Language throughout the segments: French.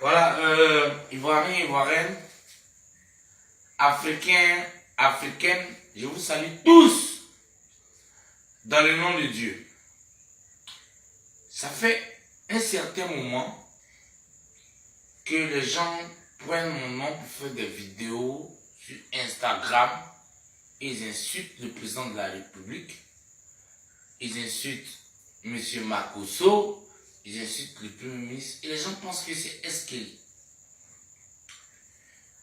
Voilà, Ivoiriens, Ivoiriennes, Africains, Africaines, je vous salue tous dans le nom de Dieu. Ça fait un certain moment que les gens prennent mon nom pour faire des vidéos sur Instagram. Ils insultent le président de la République. Ils insultent M. Makosso. Ils insultent le Premier ministre. Et les gens pensent que c'est Esqueli.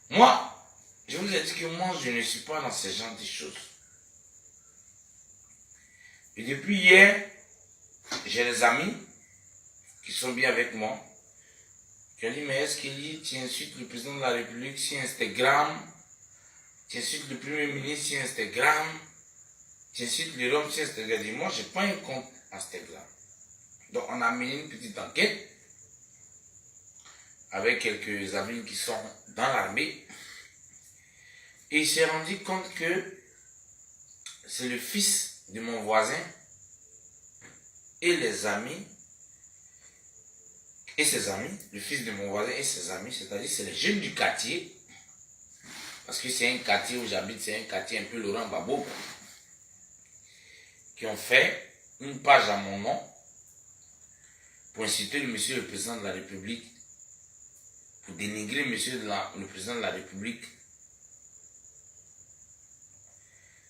Moi, je vous ai dit que moi, je ne suis pas dans ce genre de choses. Et depuis hier, j'ai des amis qui sont bien avec moi. Qui ont dit, mais Esqueli, tu insultes le président de la République sur Instagram. Tu insultes le Premier ministre sur Instagram. Tu insultes les Roms sur Instagram. Et moi, je n'ai pas un compte Instagram. Donc, on a mené une petite enquête avec quelques amis qui sont dans l'armée. Et il s'est rendu compte que c'est le fils de mon voisin et les amis, et ses amis, le fils de mon voisin et ses amis, c'est-à-dire c'est les jeunes du quartier, parce que c'est un quartier où j'habite, c'est un quartier un peu Laurent Gbagbo, qui ont fait une page à mon nom pour insulter le monsieur le président de la République, pour dénigrer monsieur le président de la République.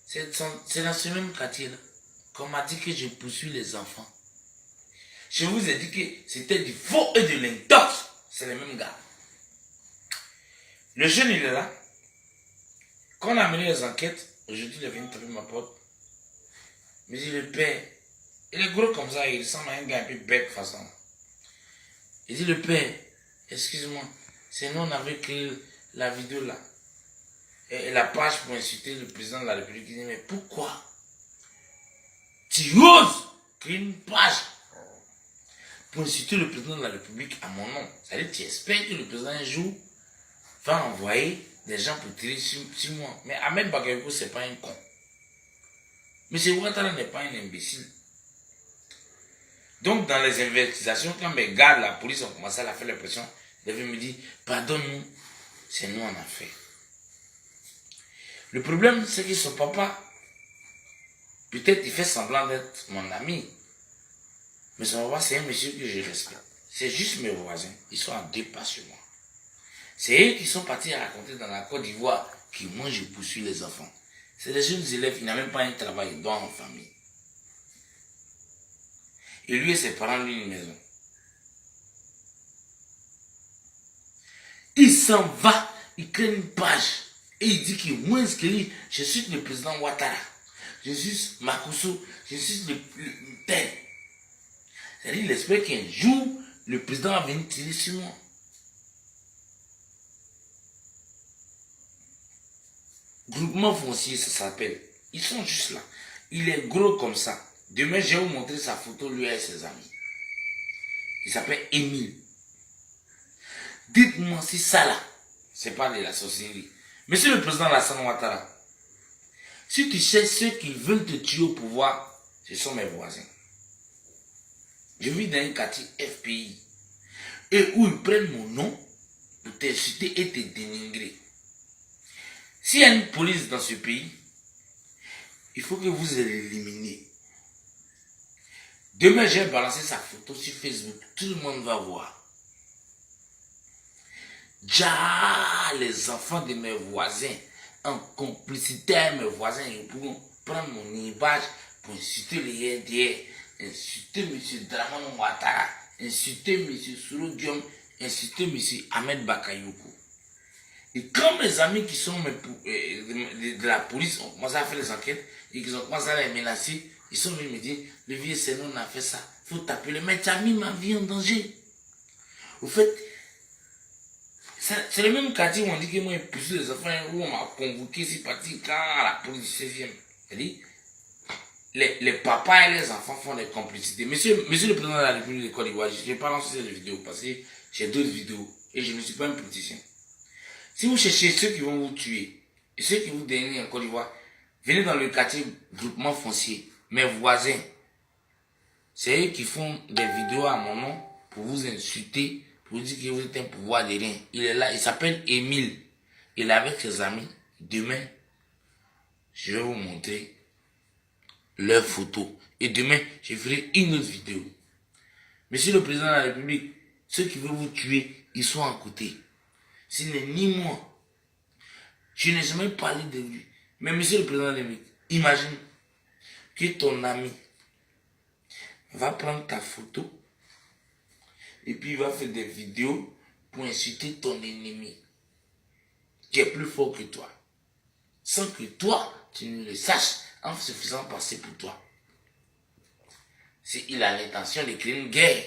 C'est dans ce même quartier-là qu'on m'a dit que je poursuis les enfants. Je vous ai dit que c'était du faux et de l'intox. C'est les mêmes gars. Le jeune, il est là. Quand on a mené les enquêtes, aujourd'hui, il est venu taper ma porte. Mais il dit, le père, il est gros comme ça, il ressemble à un gars un peu bête de façon. Il dit, le père, excuse-moi, c'est nous, on avait créé la vidéo là. Et la page pour insulter le président de la République. Il dit, mais pourquoi tu oses créer une page pour insulter le président de la République à mon nom? C'est-à-dire que tu espères que le président un jour va envoyer des gens pour tirer sur moi. Mais Ahmed Bakayoko, ce n'est pas un con. M. Ouattara n'est pas un imbécile. Donc, dans les investigations, quand mes gars de la police ont commencé à faire la pression, ils devaient me dire, pardonne-nous, c'est nous en a fait. Le problème, c'est que son papa, peut-être il fait semblant d'être mon ami, mais son papa, c'est un monsieur que je respecte. C'est juste mes voisins, ils sont à 2 pas sur moi. C'est eux qui sont partis à raconter dans la Côte d'Ivoire que moi je poursuis les enfants. C'est des jeunes élèves, ils n'ont même pas un travail, ils dorment en famille. Et lui et ses parents louent une maison. Il s'en va, il crée une page. Et il dit que moi, je suis le président Ouattara. Je suis Makosso. Je suis le tel. C'est-à-dire, il espère qu'un jour, le président va venir tirer sur moi. Groupement foncier, ça s'appelle. Ils sont juste là. Il est gros comme ça. Demain, je vais vous montrer sa photo, lui et ses amis. Il s'appelle Émile. Dites-moi si ça là, c'est pas de la sorcellerie. Monsieur le président Alassane Ouattara, si tu sais ceux qui veulent te tuer au pouvoir, ce sont mes voisins. Je vis dans un quartier FPI. Et où ils prennent mon nom pour t'insulter et te dénigrer. S'il y a une police dans ce pays, il faut que vous l'éliminiez. Demain, j'ai balancé sa photo sur Facebook. Tout le monde va voir. Déjà, les enfants de mes voisins, en complicité avec mes voisins, ils pourront prendre mon image pour insulter les RDR, insulter M. Dramane Ouattara, insulter M. Soro Diom, insulter M. Ahmed Bakayoko. Et quand mes amis qui sont de la police ont commencé à faire les enquêtes et qu'ils ont commencé à les menacer, ils sont venus me dire, le vieux, c'est nous, on a fait ça. Il faut t'appeler, mais tu as mis ma vie en danger. Au fait, c'est le même quartier où on dit que moi, j'ai poussé les enfants, où on m'a convoqué, c'est parti quand la police du 16e. C'est-à-dire, les papas et les enfants font des complicités. Monsieur le président de la République de Côte d'Ivoire, je n'ai pas lancé cette vidéo parce que j'ai d'autres vidéos et je ne suis pas un politicien. Si vous cherchez ceux qui vont vous tuer et ceux qui vous dénigrent en Côte d'Ivoire, venez dans le quartier groupement foncier. Mes voisins, c'est eux qui font des vidéos à mon nom pour vous insulter, pour dire que vous êtes un pouvoir de rien. Il est là, il s'appelle Émile. Il est avec ses amis. Demain, je vais vous montrer leurs photos. Et demain, je ferai une autre vidéo. Monsieur le Président de la République, ceux qui veulent vous tuer, ils sont à côté. Ce n'est ni moi. Je n'ai jamais parlé de lui. Mais Monsieur le Président de la République, imagine que ton ami va prendre ta photo et puis il va faire des vidéos pour insulter ton ennemi qui est plus fort que toi. Sans que toi, tu ne le saches en se faisant passer pour toi. Il a l'intention de créer une guerre.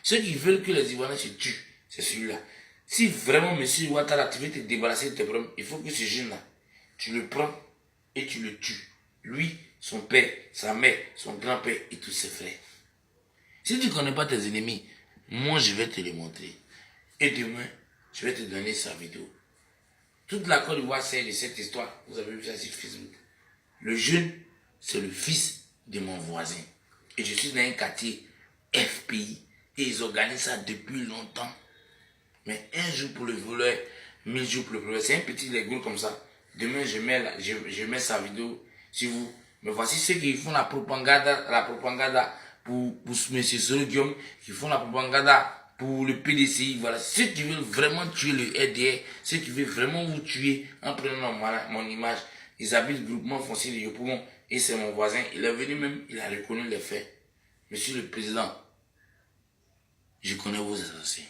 Ceux qui veulent que les Ivoiriens se tuent, c'est celui-là. Si vraiment, monsieur Ouattara, tu veux te débarrasser de tes problèmes, il faut que ce jeune-là, tu le prends et tu le tues. Lui, son père, sa mère, son grand-père et tous ses frères. Si tu ne connais pas tes ennemis, moi je vais te les montrer. Et demain, je vais te donner sa vidéo. Toute la Côte d'Ivoire sait de cette histoire. Vous avez vu ça sur Facebook. Le jeune, c'est le fils de mon voisin. Et je suis dans un quartier FPI. Et ils organisent ça depuis longtemps. Mais un jour pour le voleur, 1000 jours pour le voleur. C'est un petit légume comme ça. Demain, je mets sa vidéo sur vous. Mais voici ceux qui font la propagande pour M. Soro Guillaume, qui font la propagande pour le PDCI. Voilà, ceux qui veulent vraiment tuer le RDR, ceux qui veulent vraiment vous tuer en prenant mon image, ils habitent le groupement foncier de Yopougon et c'est mon voisin. Il est venu même, il a reconnu les faits. Monsieur le Président, je connais vos assassins.